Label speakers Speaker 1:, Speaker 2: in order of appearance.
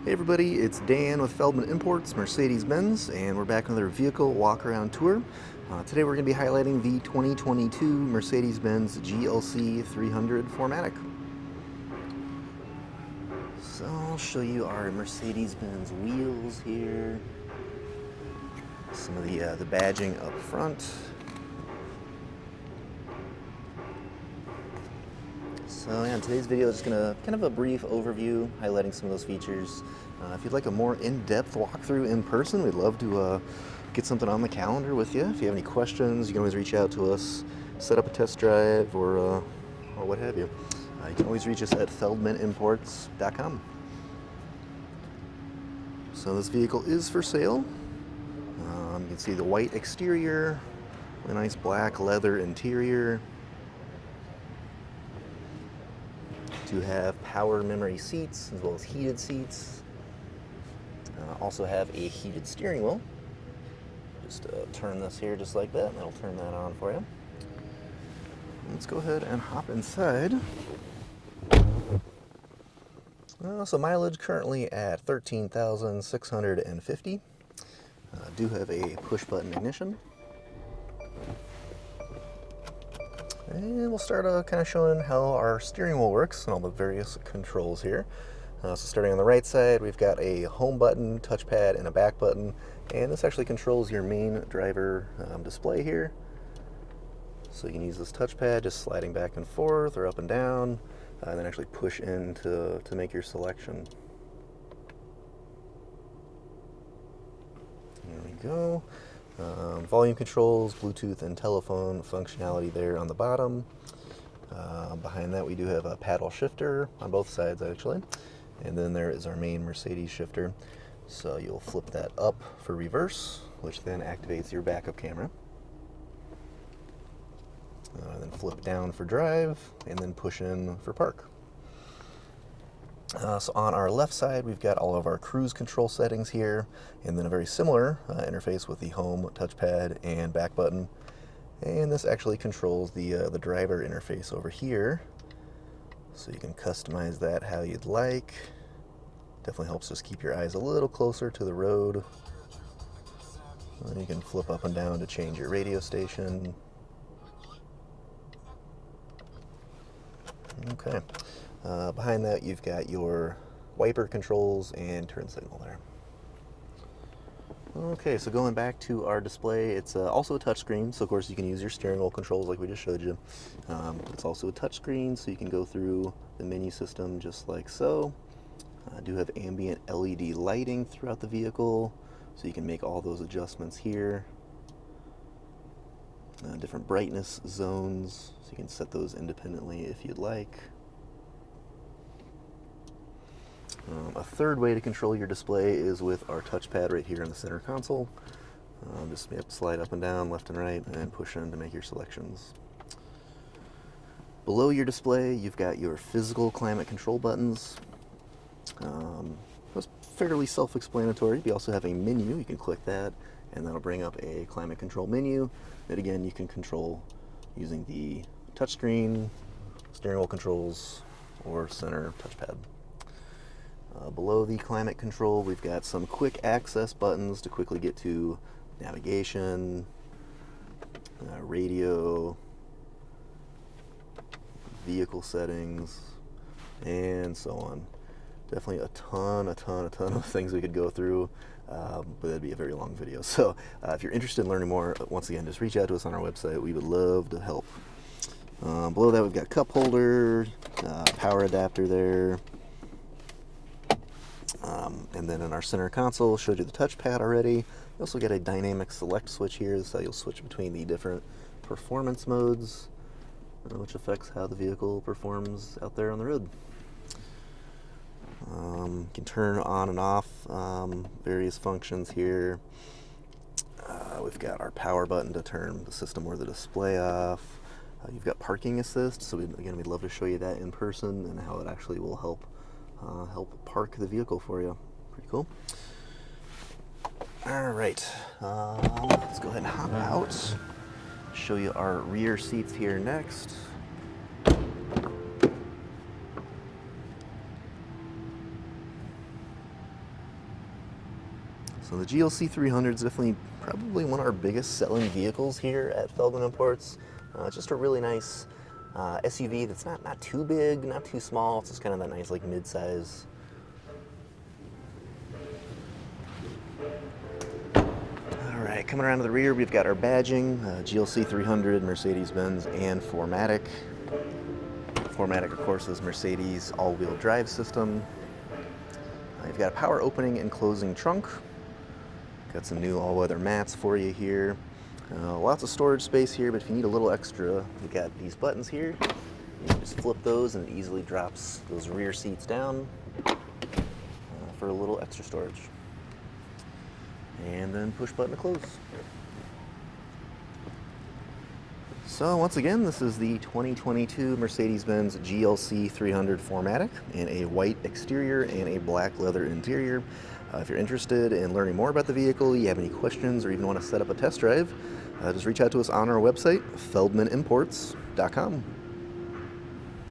Speaker 1: Hey everybody, it's Dan with Feldmann Imports, Mercedes-Benz, and we're back with another vehicle walk-around tour. Today we're going to be highlighting the 2022 Mercedes-Benz GLC 300 4MATIC. So I'll show you our Mercedes-Benz wheels here, some of the badging up front. So yeah, in today's video is just going to kind of a brief overview highlighting some of those features. If you'd like a more in-depth walkthrough in person, we'd love to get something on the calendar with you. If you have any questions, you can always reach out to us, set up a test drive, or what have you. You can always reach us at feldmanimports.com. So this vehicle is for sale. You can see the white exterior, a nice black leather interior. To have power memory seats as well as heated seats. Also have a heated steering wheel. Just turn this here just like that, and that'll turn that on for you. Let's go ahead and hop inside. So mileage currently at 13,650. Do have a push button ignition. And we'll start kind of showing how our steering wheel works and all the various controls here. So starting on the right side, we've got a home button, touchpad, and a back button. And this actually controls your main driver display here. So you can use this touchpad just sliding back and forth or up and down, and then actually push in to make your selection. There we go. Volume controls, Bluetooth and telephone functionality there on the bottom. Behind that we do have a paddle shifter on both sides actually. And then there is our main Mercedes shifter. So you'll flip that up for reverse, which then activates your backup camera. Then flip down for drive, and then push in for park. So on our left side, we've got all of our cruise control settings here, and then a very similar interface with the home, touchpad, and back button. And this actually controls the driver interface over here. So you can customize that how you'd like. Definitely helps just keep your eyes a little closer to the road. And you can flip up and down to change your radio station. Okay. Behind that, you've got your wiper controls and turn signal there. Okay, so going back to our display, it's also a touchscreen, so of course you can use your steering wheel controls like we just showed you. It's also a touchscreen, so you can go through the menu system just like so. I do have ambient LED lighting throughout the vehicle, so you can make all those adjustments here. Different brightness zones, so you can set those independently if you'd like. A third way to control your display is with our touchpad right here in the center console. Just slide up and down, left and right, and push in to make your selections. Below your display, you've got your physical climate control buttons. That's fairly self-explanatory. You also have a menu. You can click that, and that'll bring up a climate control menu that, again, you can control using the touchscreen, steering wheel controls, or center touchpad. Below the climate control, we've got some quick access buttons to quickly get to navigation, radio, vehicle settings, and so on. Definitely a ton of things we could go through, but that'd be a very long video. So if you're interested in learning more, once again, just reach out to us on our website. We would love to help. Below that, we've got cup holder, power adapter there. And then in our center console, showed you the touchpad already. You also get a dynamic select switch here, so you'll switch between the different performance modes, which affects how the vehicle performs out there on the road. You can turn on and off various functions here. We've got our power button to turn the system or the display off. You've got parking assist, so we'd love to show you that in person and how it actually will help park the vehicle for you. Pretty cool. All right, let's go ahead and hop out. Show you our rear seats here next. So the GLC 300 is definitely probably one of our biggest selling vehicles here at Feldmann Imports. It's just a really nice SUV that's not too big, not too small. It's just kind of that nice like mid-size. All right, coming around to the rear, we've got our badging, GLC 300, Mercedes-Benz, and 4MATIC. 4MATIC, of course, is Mercedes all-wheel drive system. You've got a power opening and closing trunk. Got some new all-weather mats for you here. Lots of storage space here, but if you need a little extra, we've got these buttons here. You can just flip those and it easily drops those rear seats down for a little extra storage. And then push button to close. So once again, this is the 2022 Mercedes-Benz GLC 300 4MATIC in a white exterior and a black leather interior. If you're interested in learning more about the vehicle, you have any questions, or even want to set up a test drive, just reach out to us on our website, feldmanimports.com.